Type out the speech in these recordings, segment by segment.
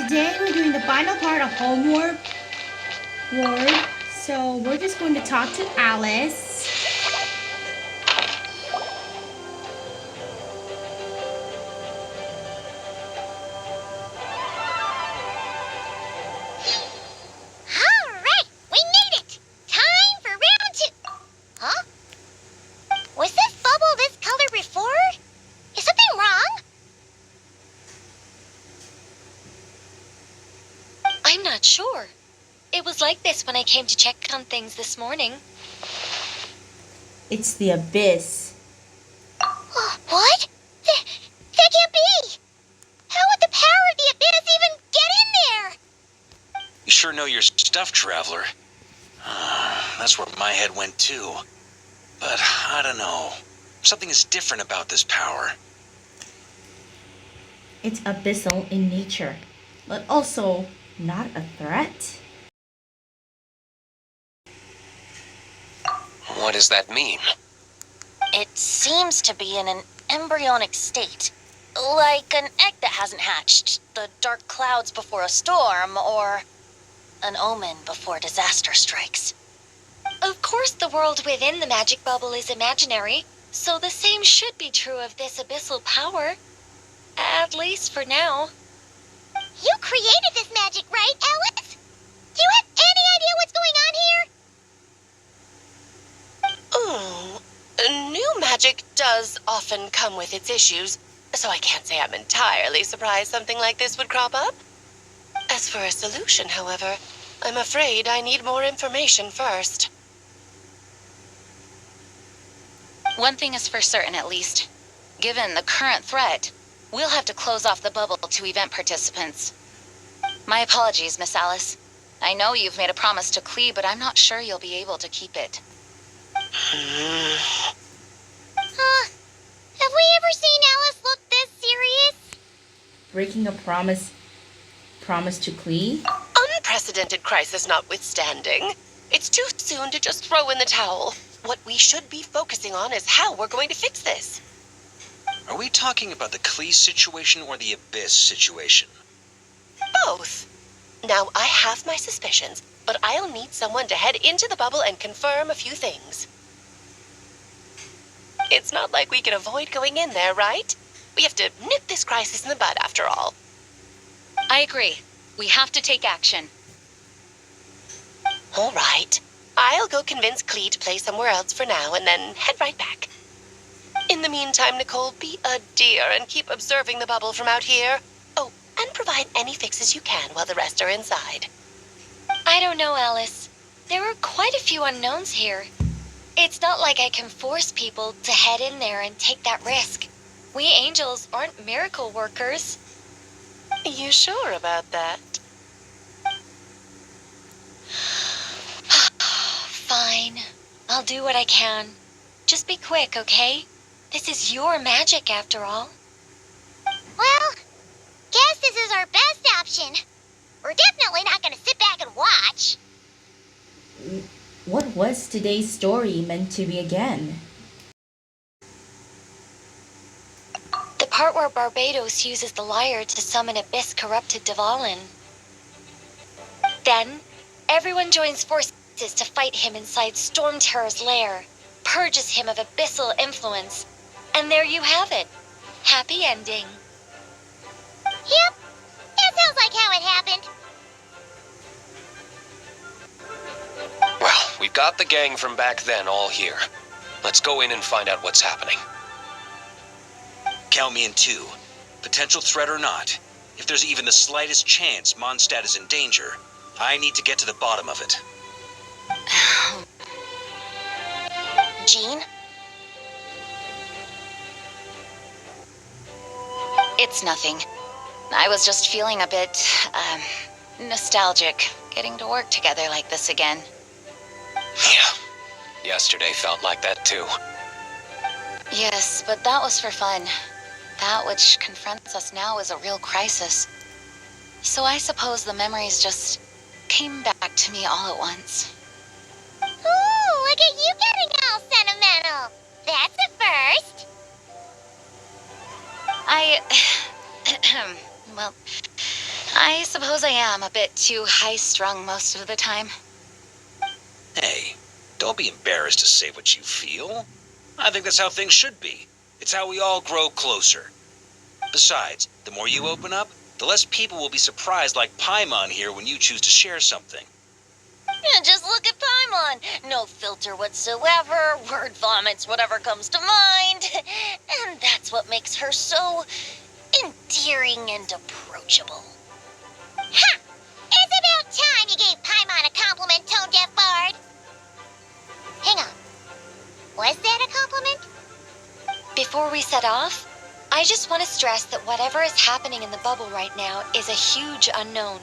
today we're doing the final part of Homeward. So we're just going to talk to Alice. Alright, we made it! Time for round 2. Huh? Was this bubble this color before? Is something wrong? I'm not sure. It was like this when I came to check on things this morning. It's the abyss. What? That can't be! How would the power of the abyss even get in there? You sure know your stuff, Traveler. That's where my head went too. But I don't know. Something is different about this power. It's abyssal in nature, but also not a threat. What does that mean? It seems to be in an embryonic state. Like an egg that hasn't hatched, the dark clouds before a storm, or an omen before disaster strikes. Of course, the world within the magic bubble is imaginary, so the same should be true of this abyssal power. At least for now. You created this magic, right, Alice? Do you have any idea what's going on here? New magic does often come with its issues, so I can't say I'm entirely surprised something like this would crop up. As for a solution, however, I'm afraid I need more information first. One thing is for certain, at least. Given the current threat, we'll have to close off the bubble to event participants. My apologies, Miss Alice. I know you've made a promise to Klee, but I'm not sure you'll be able to keep it. Have we ever seen Alice look this serious? Breaking a promise to Klee? Unprecedented crisis notwithstanding, it's too soon to just throw in the towel. What we should be focusing on is how we're going to fix this. Are we talking about the Klee situation or the Abyss situation? Both. Now, I have my suspicions, but I'll need someone to head into the bubble and confirm a few things. It's not like we can avoid going in there, right? We have to nip this crisis in the bud, after all. I agree. We have to take action. All right. I'll go convince Klee to play somewhere else for now and then head right back. In the meantime, Nicole, be a dear and keep observing the bubble from out here. Oh, and provide any fixes you can while the rest are inside. I don't know, Alice. There are quite a few unknowns here. It's not like I can force people to head in there and take that risk. We angels aren't miracle workers. You sure about that? Fine. I'll do what I can. Just be quick, okay? This is your magic, after all. Well, guess this is our best option. We're definitely not going to sit back and watch. What was today's story meant to be again? The part where Barbados uses the lyre to summon abyss-corrupted Dvalin. Then, everyone joins forces to fight him inside Storm Terror's lair, purges him of abyssal influence, and there you have it. Happy ending. Yep, that sounds like how it happened. Well, we've got the gang from back then all here. Let's go in and find out what's happening. Count me in too. Potential threat or not, if there's even the slightest chance Mondstadt is in danger, I need to get to the bottom of it. Jean? It's nothing. I was just feeling a bit, nostalgic, getting to work together like this again. Yeah. Yesterday felt like that too. Yes, but that was for fun. That which confronts us now is a real crisis. So I suppose the memories just came back to me all at once. Ooh, look at you getting all sentimental. That's a first. Well, I suppose I am a bit too high-strung most of the time. Hey, don't be embarrassed to say what you feel. I think that's how things should be. It's how we all grow closer. Besides, the more you open up, the less people will be surprised like Paimon here when you choose to share something. And just look at Paimon. No filter whatsoever, word vomits whatever comes to mind. And that's what makes her so endearing and approachable. Ha! It's about time you gave Paimon a compliment, Tone Deaf Bard. Hang on. Was that a compliment? Before we set off, I just want to stress that whatever is happening in the bubble right now is a huge unknown.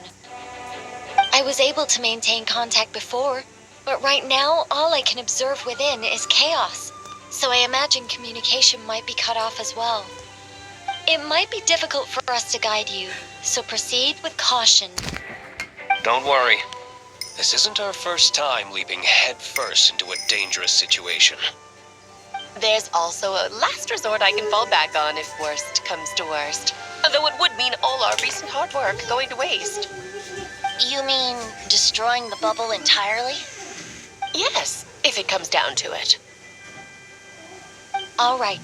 I was able to maintain contact before, but right now all I can observe within is chaos, so I imagine communication might be cut off as well. It might be difficult for us to guide you, so proceed with caution. Don't worry. This isn't our first time leaping headfirst into a dangerous situation. There's also a last resort I can fall back on if worst comes to worst. Though it would mean all our recent hard work going to waste. You mean destroying the bubble entirely? Yes, if it comes down to it. All right.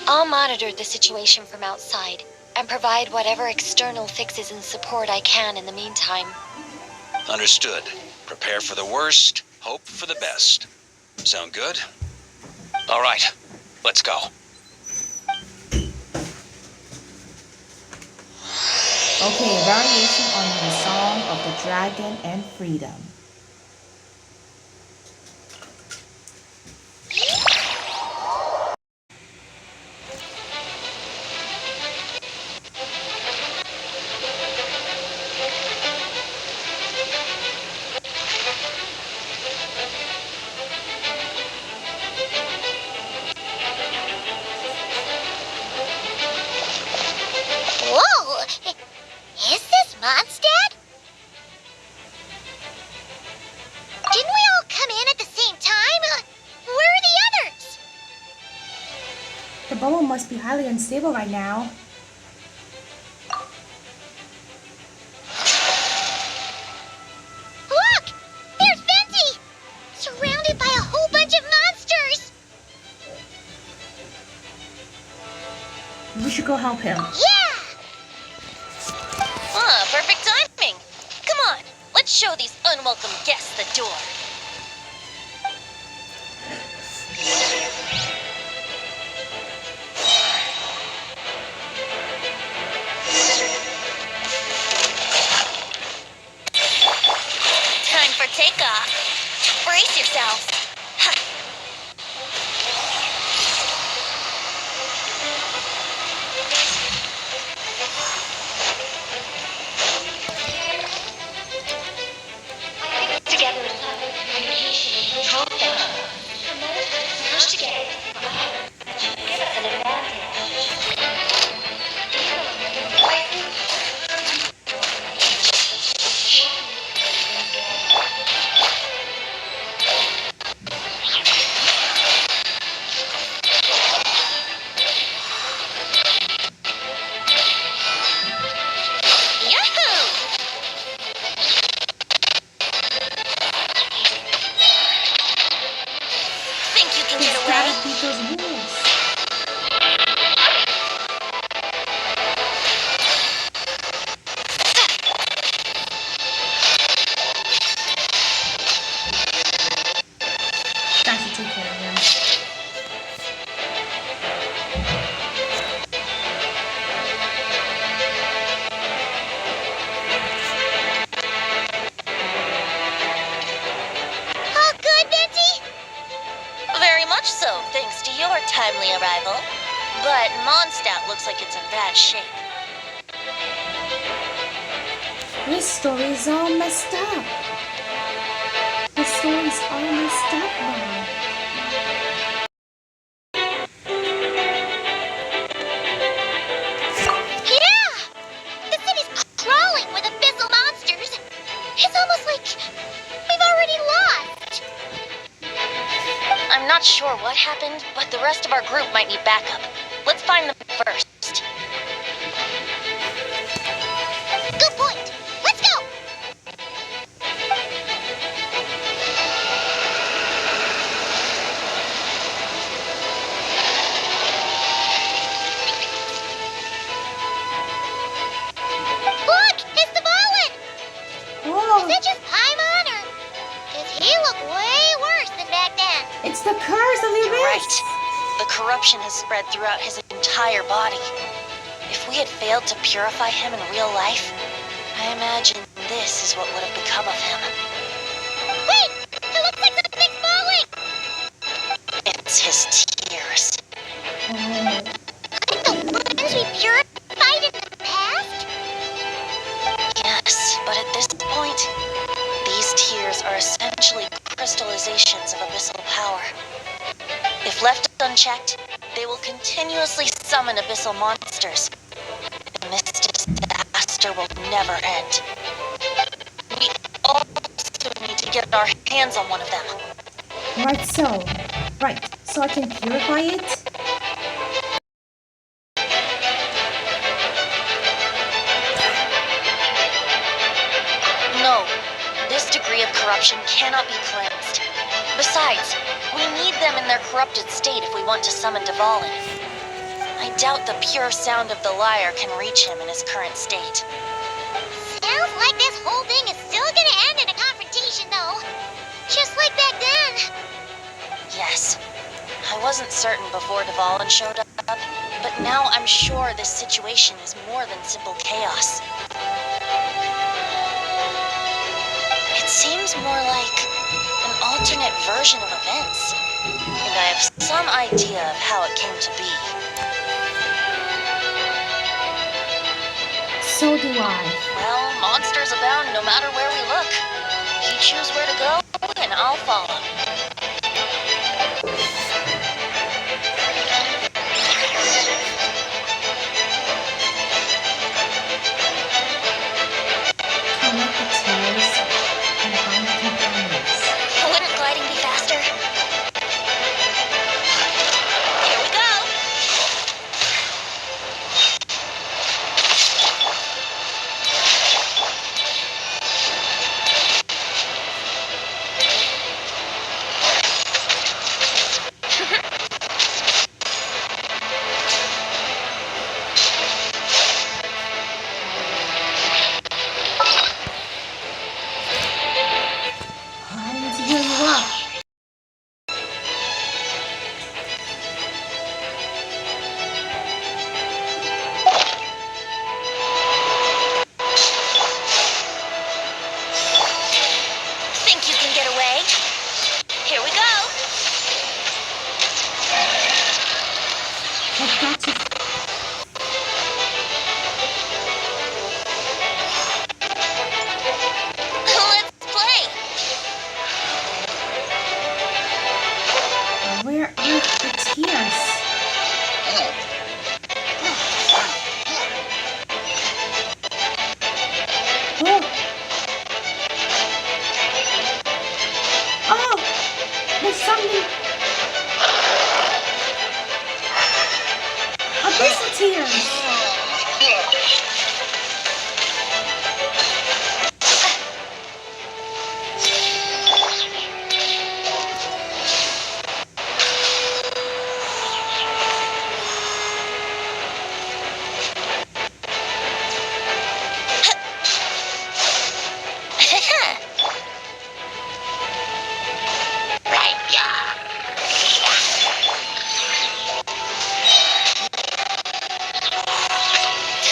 I'll monitor the situation from outside and provide whatever external fixes and support I can in the meantime. Understood. Prepare for the worst, hope for the best. Sound good? All right, let's go. Okay, variation on the Song of the Dragon and Freedom. Whoa! Is this Mondstadt? Didn't we all come in at the same time? Where are the others? The bubble must be highly unstable right now. Look! There's Venti! Surrounded by a whole bunch of monsters! We should go help him. Yeah! Ah, perfect timing. Come on, let's show these unwelcome guests the door. Time for takeoff. Brace yourselves. Ha. Together with communication and control them. Merge together. Give us an advantage. Yahoo! Think you can He's get gotta away? beat those wolves. That should take care of him. All good, Venti? Very much so, thanks to your timely arrival. But Mondstadt looks like it's in bad shape. This story is all messed up. This story's all messed up now. Yeah! The city's crawling with abyssal monsters. It's almost like we've already lost. I'm not sure what happened, but the rest of our group might need backup. Let's find them first. Good point. Let's Is it just Paimon, or does he look way worse than back then? It's the curse of the You're abyss. right. The corruption has spread throughout his entire body. If we had failed to purify him in real life, I imagine this is what would have become of him. Wait! It looks like something's falling! It's his tears. Oh. Like the ones we purified in the past? Yes, but at this point, these tears are essentially crystallizations of abyssal power. If left unchecked, they will continuously summon abyssal monsters, and this disaster will never end. We also need to get our hands on one of them. Right, so I can purify it? No, this degree of corruption cannot be cleansed. Besides, we need them in their corrupted state if we want to summon Dvalin. I doubt the pure sound of the lyre can reach him in his current state. Sounds like this whole thing is still gonna end in a confrontation, though. Just like back then. Yes, I wasn't certain before Dvalin showed up, but now I'm sure this situation is more than simple chaos. It seems more like an alternate version of events, and I have some idea of how it came to be. So do I. Well, monsters abound no matter where we look. You choose where to go, and I'll follow. Collect the tears and find companions. Wouldn't gliding be faster? Here we go! I need to heal you up. Think you can get away? Here we go! I've got to. Let's play! Where are the tears? Oh! Oh! There's something. Abyssal tears!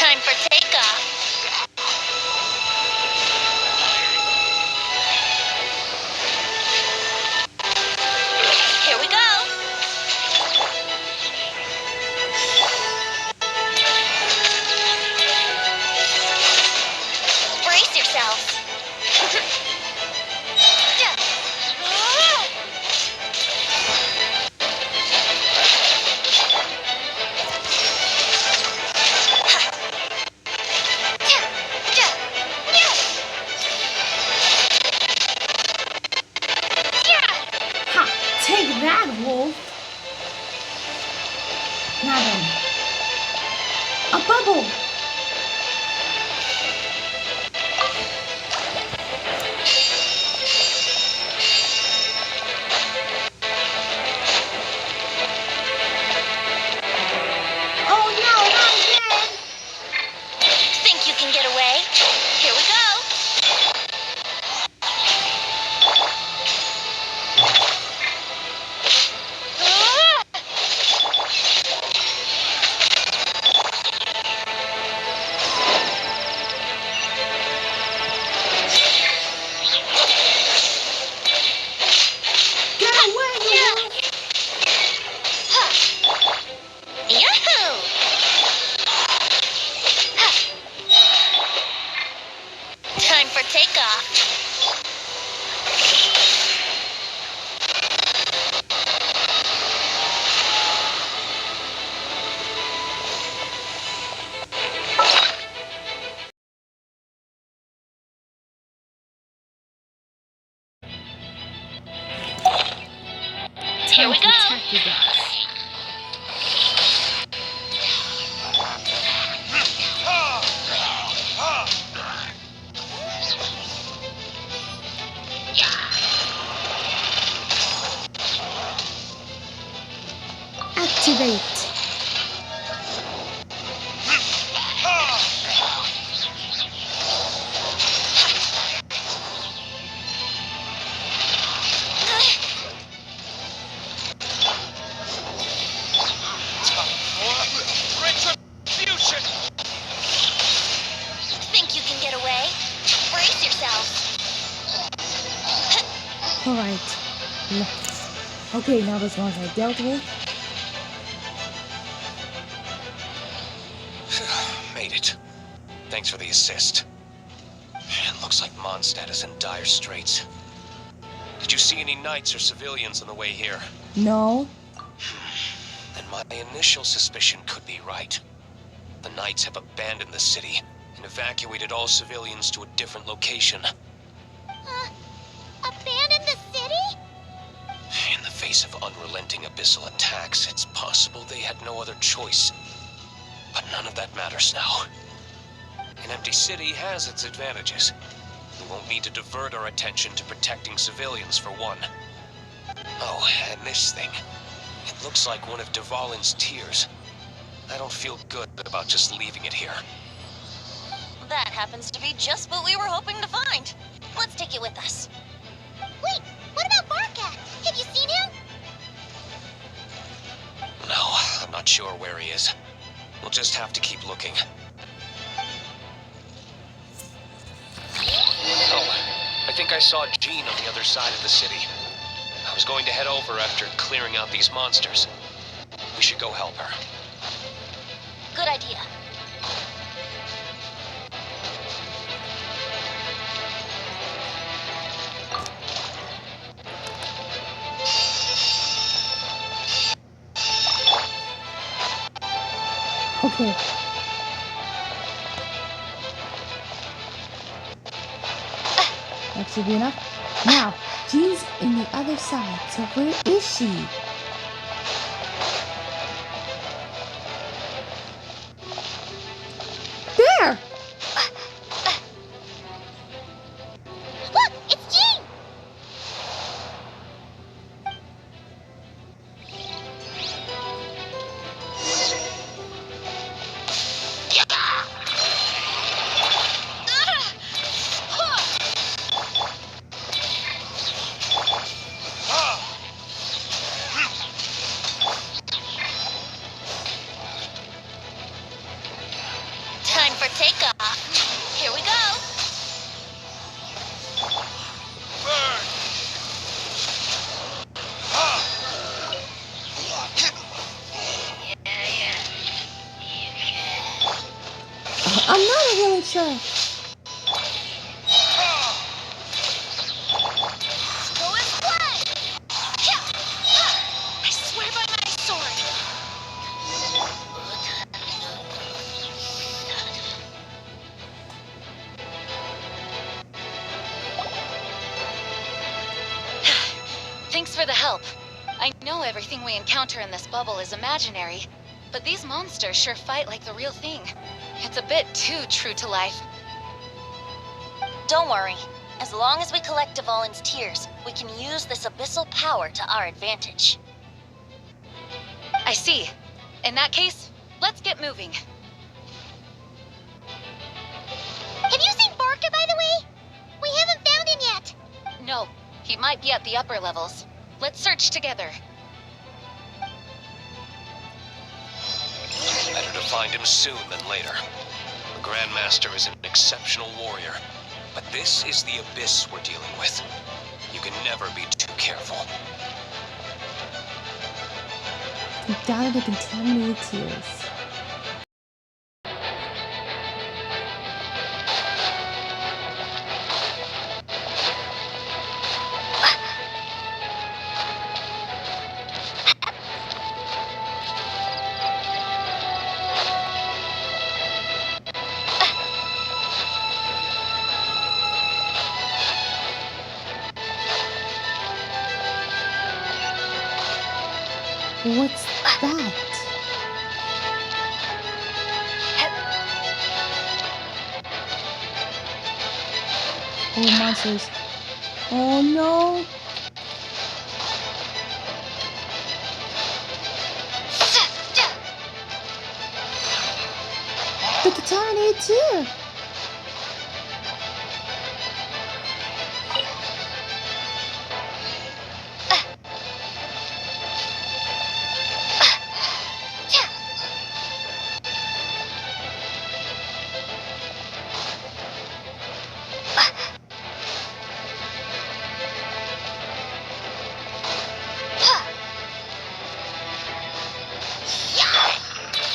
Time for takeoff. Here we go! Brace yourself! Ha! Take that, wolf! Now then. A bubble! Oh no, not again! Think you can get away? Here we go! takeoff. Here we Time to go. attack you guys. Activate. Retribution! Think you can get away? Brace yourself. Alright. Okay, now those ones I dealt with. Made it. Thanks for the assist. It looks like Mondstadt is in dire straits. Did you see any knights or civilians on the way here? No. Then my initial suspicion could be right. The knights have abandoned the city and evacuated all civilians to a different location. Abandon the city? In the face of unrelenting abyssal attacks, it's possible they had no other choice. But none of that matters now. An empty city has its advantages. We won't need to divert our attention to protecting civilians for one. Oh, and this thing. It looks like one of Dvalin's tears. I don't feel good about just leaving it here. That happens to be just what we were hoping to find. Let's take it with us. Wait, what about Barca? Have you seen him? No, I'm not sure where he is. We'll just have to keep looking. Oh, I think I saw Jean on the other side of the city. I was going to head over after clearing out these monsters. We should go help her. Good idea. Okay. That should be enough. Now, Jean's in the other side, so where is she? There! Look, it's Jean! Time for takeoff. Here we go. I'm not really sure. Go and play! I swear by my sword. Thanks for the help. I know everything we encounter in this bubble is imaginary, but these monsters sure fight like the real thing. It's a bit too true to life. Don't worry. As long as we collect Dvalin's tears, we can use this abyssal power to our advantage. I see. In that case, let's get moving. Have you seen Barca, by the way? We haven't found him yet. No, he might be at the upper levels. Let's search together. Better to find him soon than later. The Grandmaster is an exceptional warrior, but this is the abyss we're dealing with. You can never be too careful. You died of contaminated tears. What's that? Oh, monsters. Oh no! The contaminated too!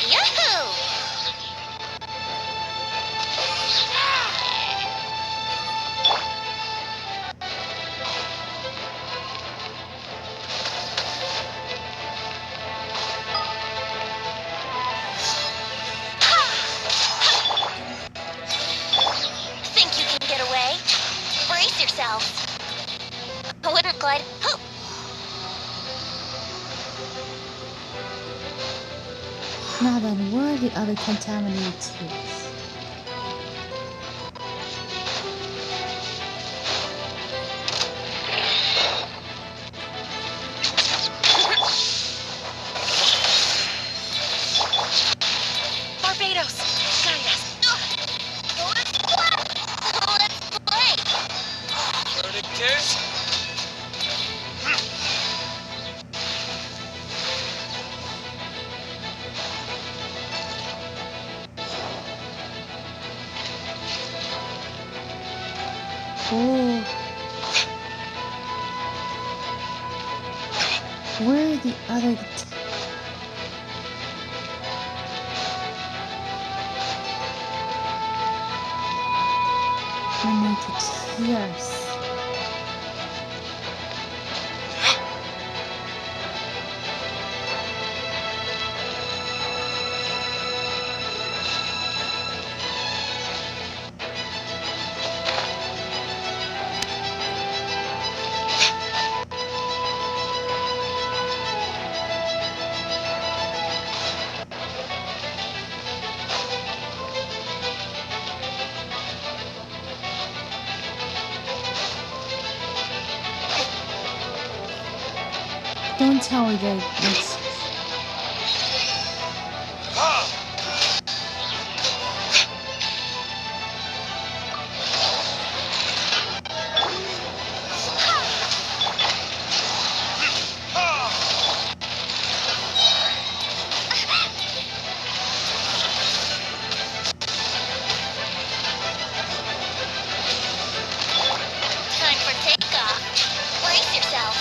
Yahoo! Think you can get away? Brace yourself. I wouldn't glide. Oh, Now then, where are the other contaminated tubes? Barbados, guide us. let's play. Verdict is... Oh. Where are the other tears? Don't tell me that it's... Time for takeoff. Brace yourself.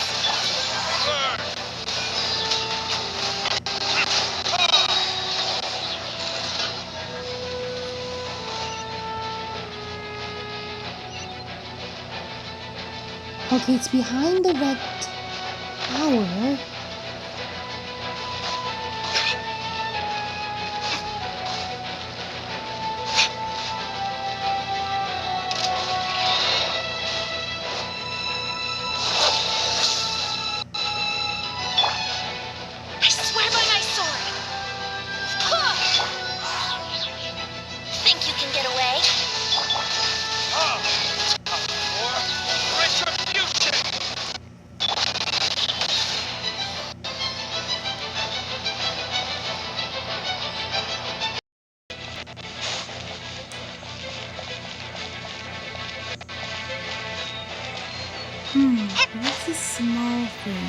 Okay, it's behind the red tower. I swear by my sword. Think you can get away? What's this small thing?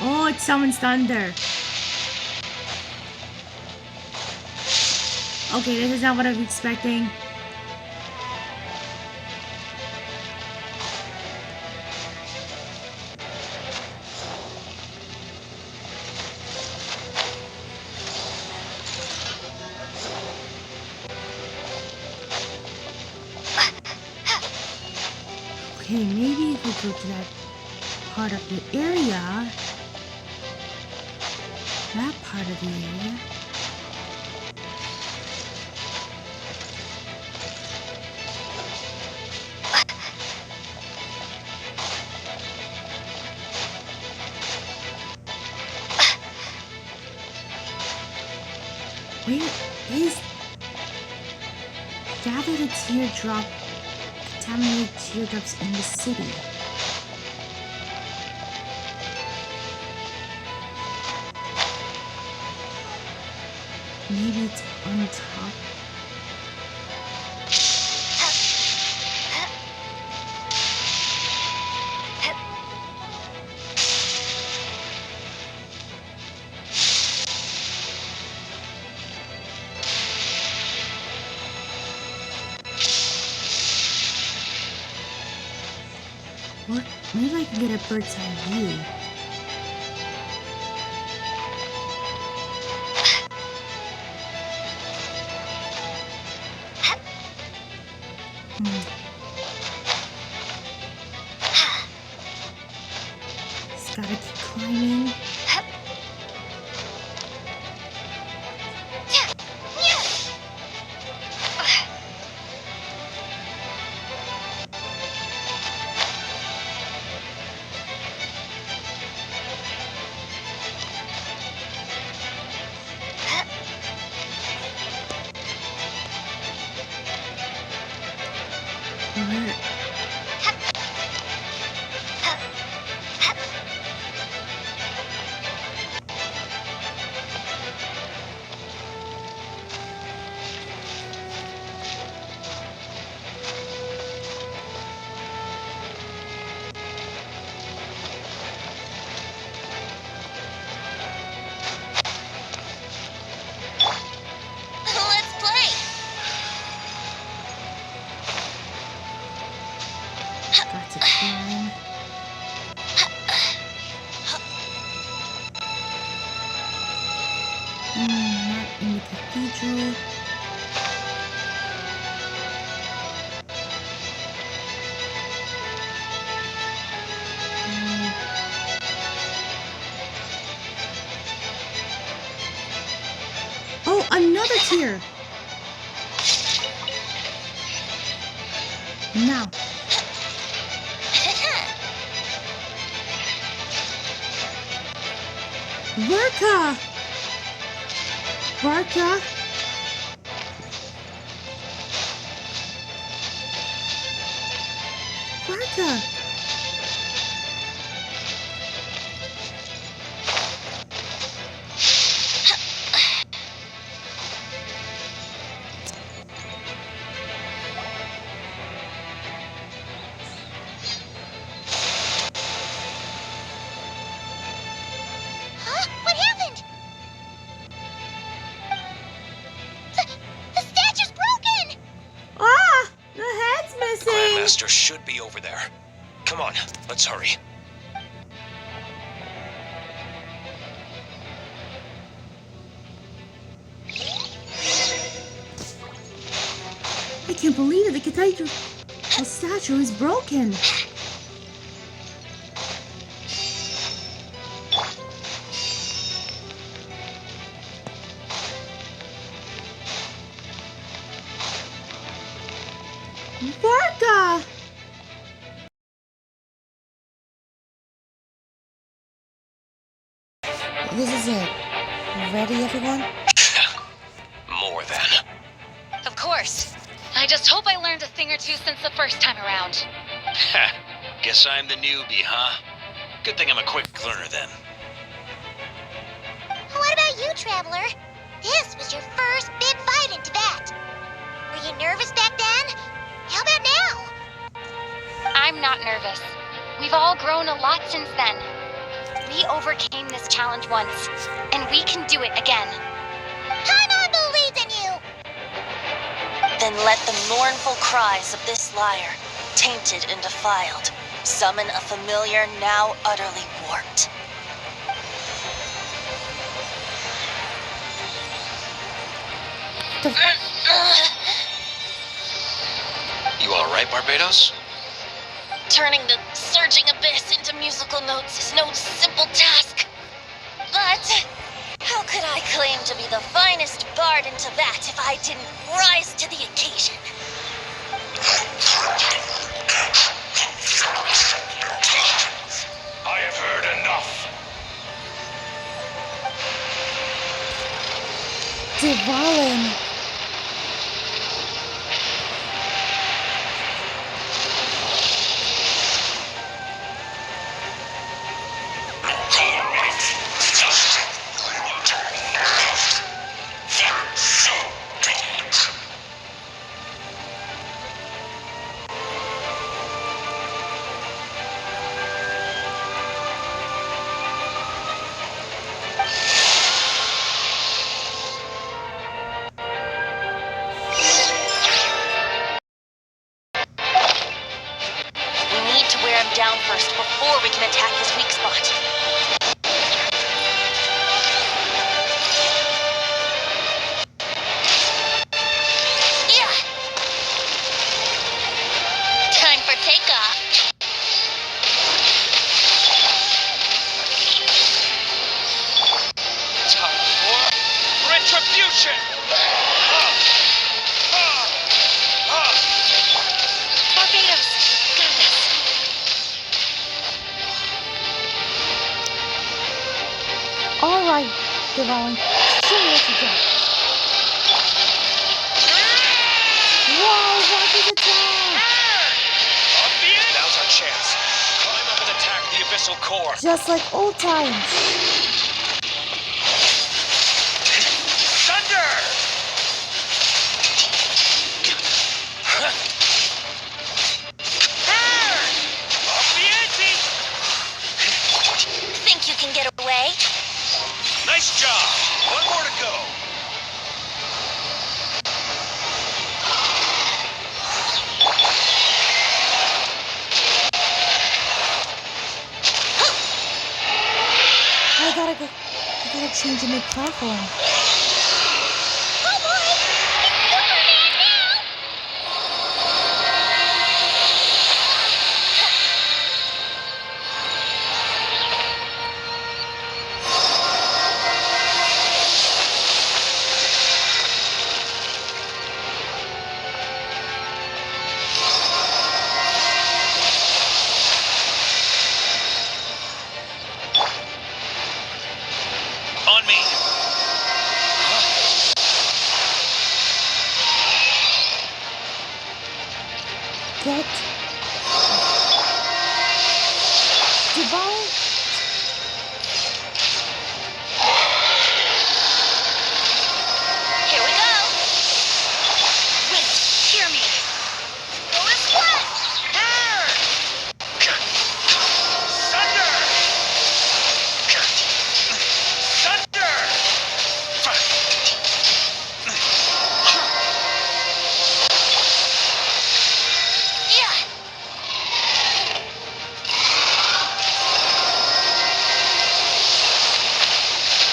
Oh, it summons thunder. Okay, this is not what I was expecting. Okay, maybe if we go to that part of the area, that part of the area. Where is... Gather the teardrop, contaminated teardrops in the city. Maybe it's on top. What? Maybe I can get a bird's eye view. Just gotta keep climbing. Where? Let's play. Got to climb. Not in the cathedral. Oh, another tier. Now. Varka! Varka! Varka! Huh? What happened? The statue's broken! Ah! The head's missing! Grandmaster should be over there. Come on, let's hurry. I can't believe it. The cathedral statue is broken. Varka! This is it. Ready, everyone? More than. Of course. I just hope I learned a thing or two since the first time around. Ha! Guess I'm the newbie, huh? Good thing I'm a quick learner then. What about you, Traveler? This was your first big fight in Tibet. Were you nervous back then? How about now? I'm not nervous. We've all grown a lot since then. We overcame this challenge once, and we can do it again. Paimon believes in you! Then let the mournful cries of this lyre, tainted and defiled, summon a familiar now utterly warped. You alright, Barbados? Turning the surging abyss into musical notes is no simple task. But how could I claim to be the finest bard in Tibet if I didn't rise to the occasion? I have heard enough. Devouring. We need to wear him down first before we can attack his weak spot. Yeah! Time for takeoff. Time for retribution! Barbados! Got this. Alright, Devouring. Show me what you got. Wow, rocket attack! Now's our chance. Climb up and attack the abyssal core. Just like old times. Thunder! Burn! Off the ante! Think you can get away? Nice job. One more to go. I gotta change my platform. Oh boy! It's Superman now! On me. Get Devouring. Here we go. Wait, hear me. Go and splash! Burn! Thunder! Thunder! Yeah!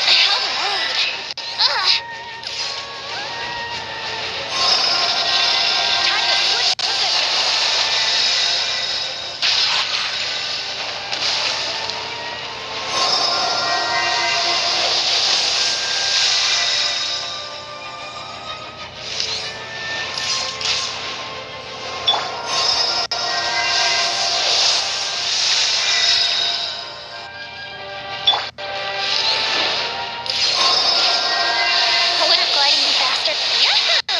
How rude. Ugh. Time to switch positions. Wouldn't gliding be faster? Yahoo!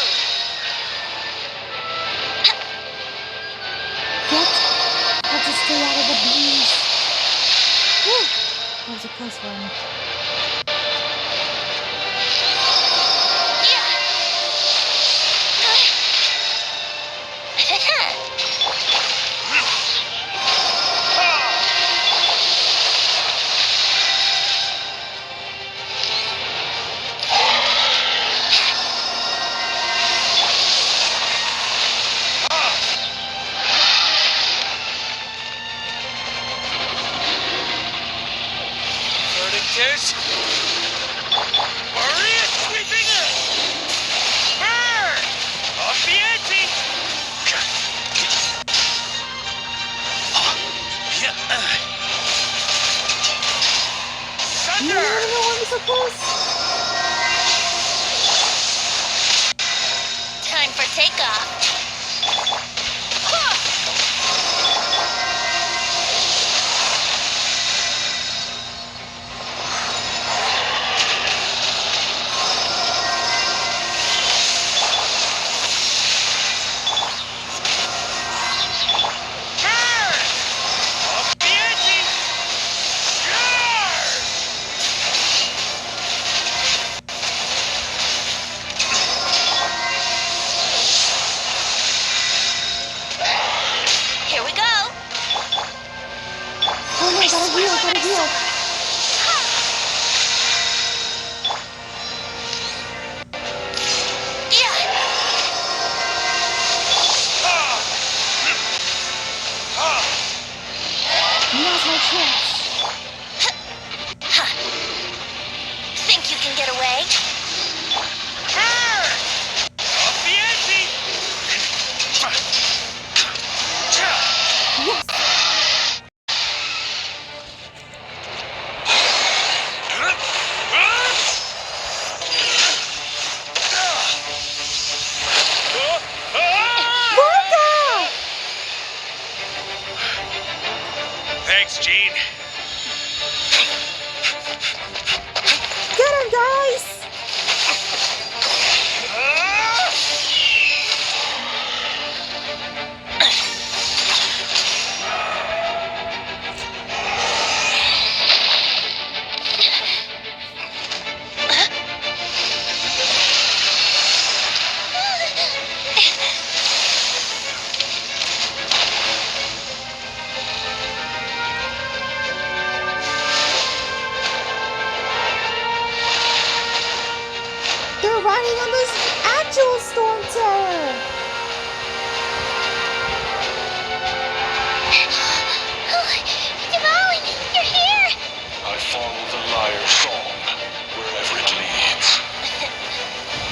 Get. I'll just stay out of the beams. Whew. That was a close one. Verdict Maria sweeping in! Burn! Off the ante! Thunder! No, I'm so close. Time for takeoff. and get away. Off the ante! Thanks, Gene. Get him, guys! They're riding on this actual storm terror! Devon, you're here! I follow the lyre song, wherever it leads.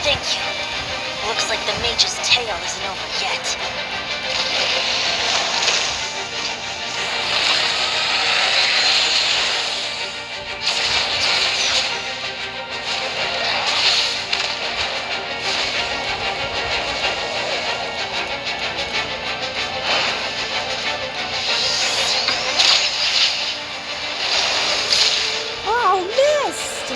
Thank you. Looks like the mage's tale isn't over yet. Oh, missed!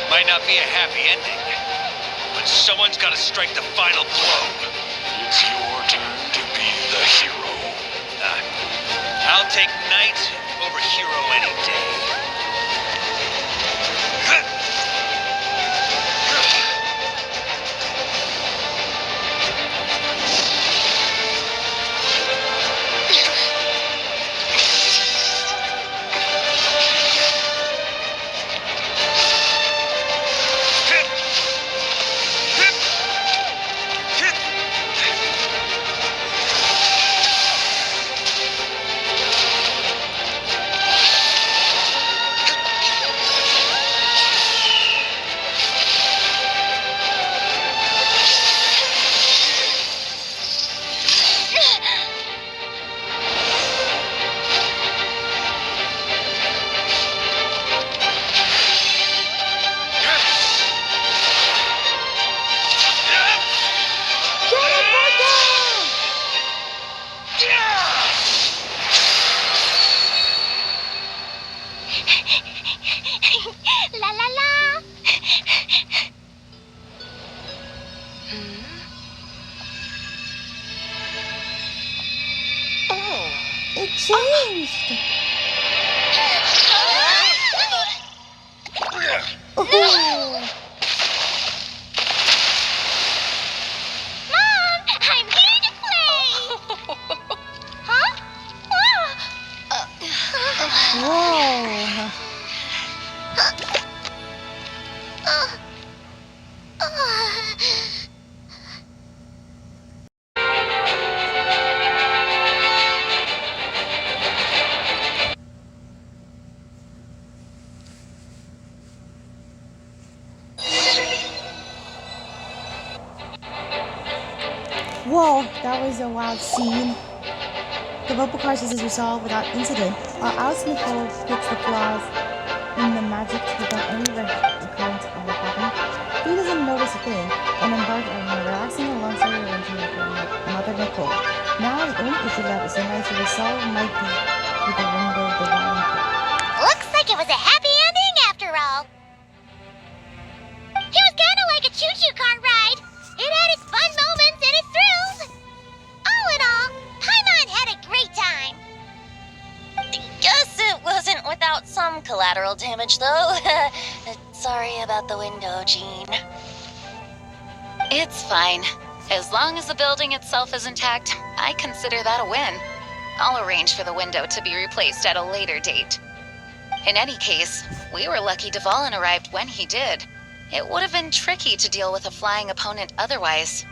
Might not be a happy ending, but someone's got to strike the final blow. It's your turn to be the hero. I'll take knight over hero any day. La la la! Oh. It changed! Oh. Mom, I'm here to play! Huh? Whoa! Whoa, that was a wild scene. The vocal crisis is resolved without incident, while Alice Nicole fixes the flaws in the magic to prevent any recurrence of what happened. He doesn't notice a thing and embarks on a relaxing and long-story adventure with her mother Nicole. Now the only issue left is sometimes to resolve might be with the window dividing. Looks like it was a happy ending after all. It was kind of like a choo-choo car ride. It had its fun moments and its thrills. All in all, Paimon had a great time. Guess it wasn't without some collateral damage, though. Sorry about the window, Jean. It's fine. As long as the building itself is intact, I consider that a win. I'll arrange for the window to be replaced at a later date. In any case, we were lucky Dvalin arrived when he did. It would have been tricky to deal with a flying opponent otherwise.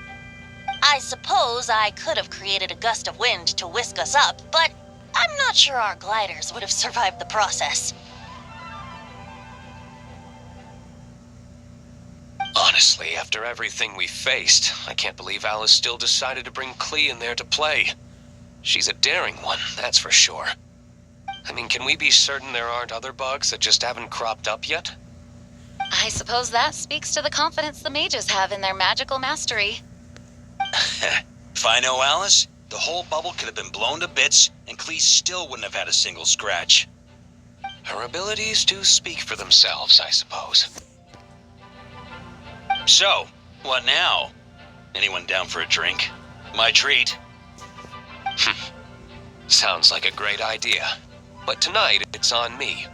I suppose I could have created a gust of wind to whisk us up, but I'm not sure our gliders would have survived the process. Honestly, after everything we faced, I can't believe Alice still decided to bring Klee in there to play. She's a daring one, that's for sure. I mean, can we be certain there aren't other bugs that just haven't cropped up yet? I suppose that speaks to the confidence the mages have in their magical mastery. If I know Alice, the whole bubble could have been blown to bits, and Klee still wouldn't have had a single scratch. Her abilities do speak for themselves, I suppose. So, what now? Anyone down for a drink? My treat. Sounds like a great idea. But tonight, it's on me.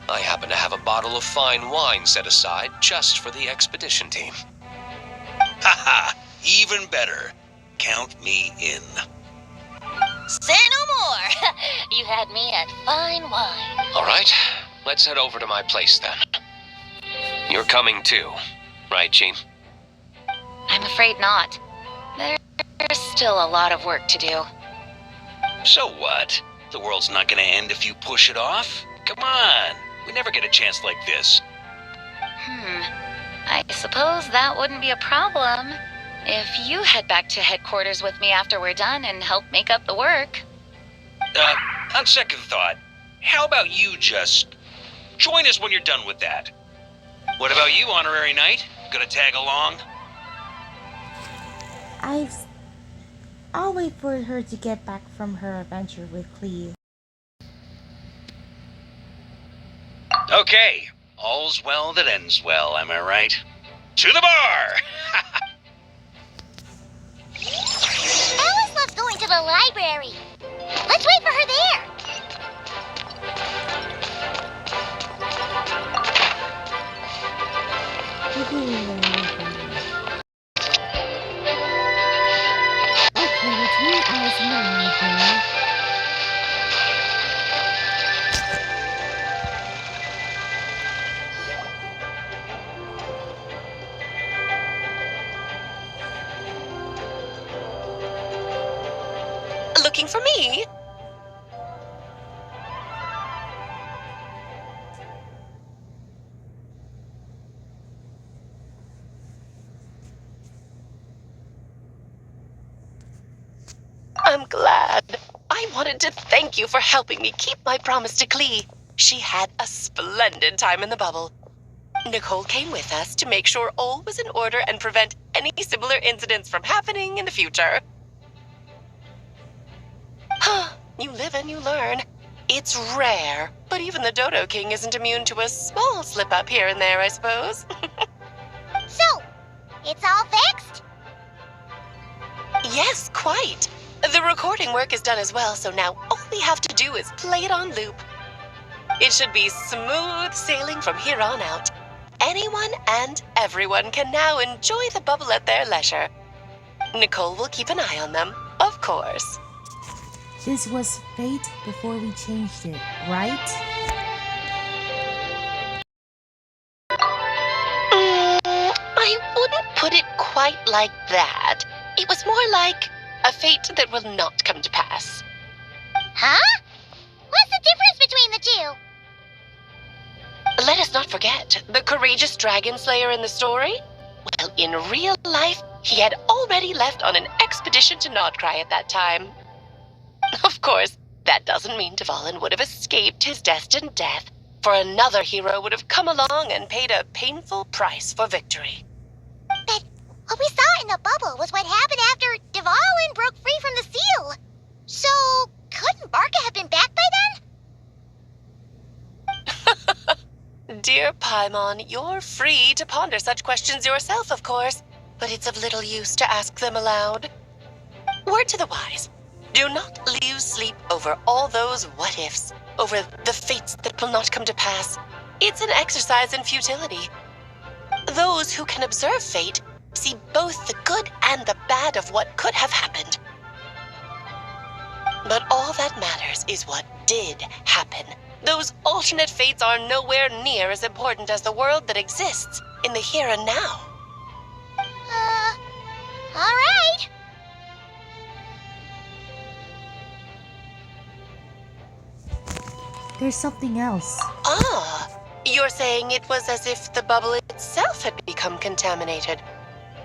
I happen to have a bottle of fine wine set aside just for the expedition team. Haha, even better. Count me in. Say no more! You had me at fine wine. All right, let's head over to my place then. You're coming too, right, Jean? I'm afraid not. There's still a lot of work to do. So what? The world's not gonna end if you push it off? Come on, we never get a chance like this. I suppose that wouldn't be a problem if you head back to headquarters with me after we're done and help make up the work. On second thought, how about you just join us when you're done with that? What about you, Honorary Knight? Gonna tag along? I'll wait for her to get back from her adventure with Klee. Okay, all's well that ends well, am I right? To the bar! Alice loves going to the library. Let's wait for her there. Okay, let's meet Alice in the library. Looking for me? I'm glad. I wanted to thank you for helping me keep my promise to Klee. She had a splendid time in the bubble. Nicole came with us to make sure all was in order and prevent any similar incidents from happening in the future. You live and you learn. It's rare, but even the Dodo King isn't immune to a small slip-up here and there, I suppose. So, it's all fixed? Yes, quite. The recording work is done as well, so now all we have to do is play it on loop. It should be smooth sailing from here on out. Anyone and everyone can now enjoy the bubble at their leisure. Nicole will keep an eye on them, of course. This was fate before we changed it, right? I wouldn't put it quite like that. It was more like a fate that will not come to pass. Huh? What's the difference between the two? Let us not forget the courageous dragon slayer in the story. Well, in real life, he had already left on an expedition to Nodcry at that time. Of course, that doesn't mean Dvalin would have escaped his destined death, for another hero would have come along and paid a painful price for victory. But what we saw in the bubble was what happened after Dvalin broke free from the seal. So, couldn't Barca have been back by then? Dear Paimon, you're free to ponder such questions yourself, of course, but it's of little use to ask them aloud. Word to the wise. Do not lose sleep over all those what-ifs, over the fates that will not come to pass. It's an exercise in futility. Those who can observe fate see both the good and the bad of what could have happened. But all that matters is what did happen. Those alternate fates are nowhere near as important as the world that exists in the here and now. All right. There's something else. Ah, you're saying it was as if the bubble itself had become contaminated.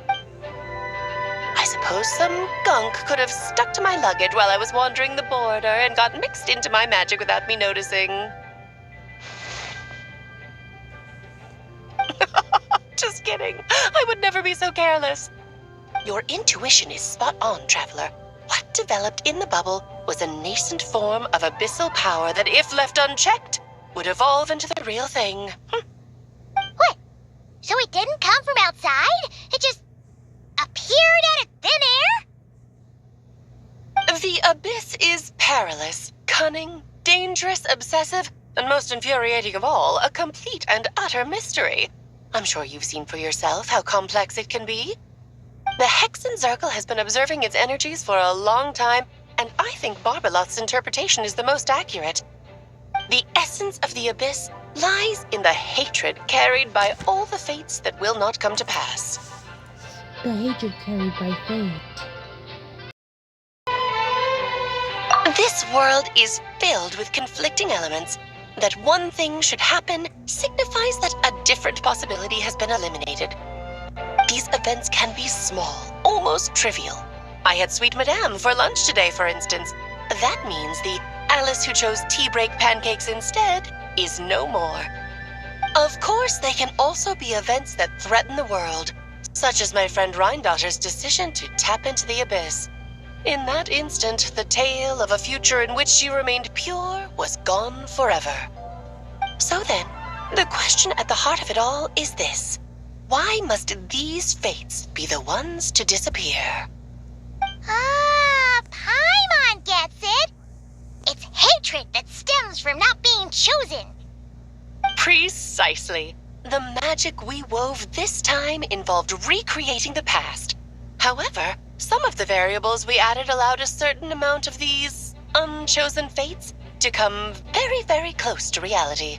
I suppose some gunk could have stuck to my luggage while I was wandering the border and got mixed into my magic without me noticing. Just kidding. I would never be so careless. Your intuition is spot on, Traveler. What developed in the bubble was a nascent form of abyssal power that, if left unchecked, would evolve into the real thing. What? So it didn't come from outside? It just appeared out of thin air? The abyss is perilous, cunning, dangerous, obsessive, and most infuriating of all, a complete and utter mystery. I'm sure you've seen for yourself how complex it can be. The Hexen Circle has been observing its energies for a long time, and I think Barbalot's interpretation is the most accurate. The essence of the abyss lies in the hatred carried by all the fates that will not come to pass. The hatred carried by fate. This world is filled with conflicting elements. That one thing should happen signifies that a different possibility has been eliminated. These events can be small, almost trivial. I had Sweet Madame for lunch today, for instance. That means the Alice who chose tea break pancakes instead is no more. Of course, they can also be events that threaten the world, such as my friend Rhindotter's decision to tap into the abyss. In that instant, the tale of a future in which she remained pure was gone forever. So then, the question at the heart of it all is this. Why must these fates be the ones to disappear? Ah, Paimon gets it. It's hatred that stems from not being chosen. Precisely. The magic we wove this time involved recreating the past. However, some of the variables we added allowed a certain amount of these unchosen fates to come very, very close to reality.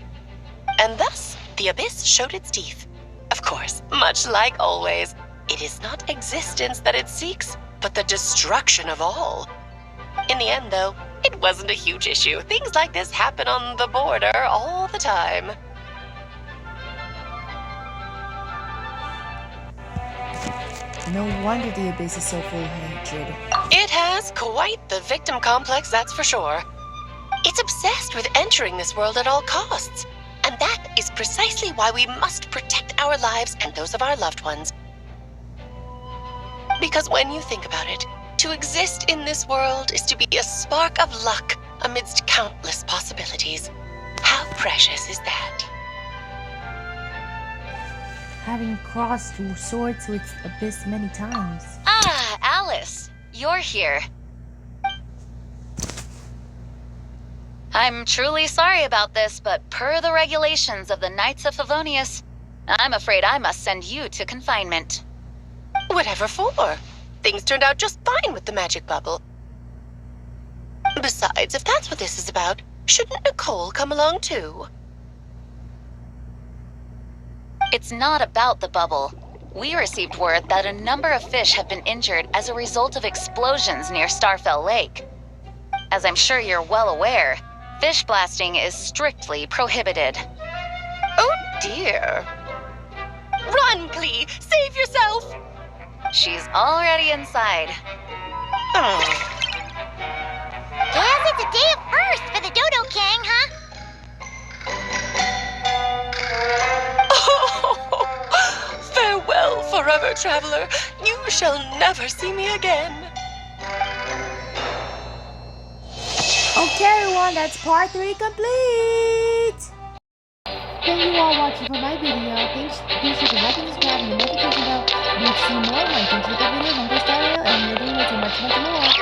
And thus, the abyss showed its teeth. Of course, much like always, it is not existence that it seeks, but the destruction of all. In the end, though, it wasn't a huge issue. Things like this happen on the border all the time. No wonder the abyss is so full of hatred. It has quite the victim complex, that's for sure. It's obsessed with entering this world at all costs. And that is precisely why we must protect our lives and those of our loved ones. Because when you think about it, to exist in this world is to be a spark of luck amidst countless possibilities. How precious is that? Having crossed through swords with abyss many times. Ah, Alice, you're here. I'm truly sorry about this, but per the regulations of the Knights of Favonius, I'm afraid I must send you to confinement. Whatever for? Things turned out just fine with the magic bubble. Besides, if that's what this is about, shouldn't Nicole come along too? It's not about the bubble. We received word that a number of fish have been injured as a result of explosions near Starfell Lake. As I'm sure you're well aware, fish blasting is strictly prohibited. Oh dear. Run, Klee! Save yourself! She's already inside. Oh. Guess it's a day of first for the Dodo King, huh? Farewell, forever traveler. You shall never see me again. Okay everyone, that's part 3 complete! Thank you all watching for my video. Be sure to like and subscribe and the notification bell. Need to see more of my things with the video, Hunger Style, and living with much more.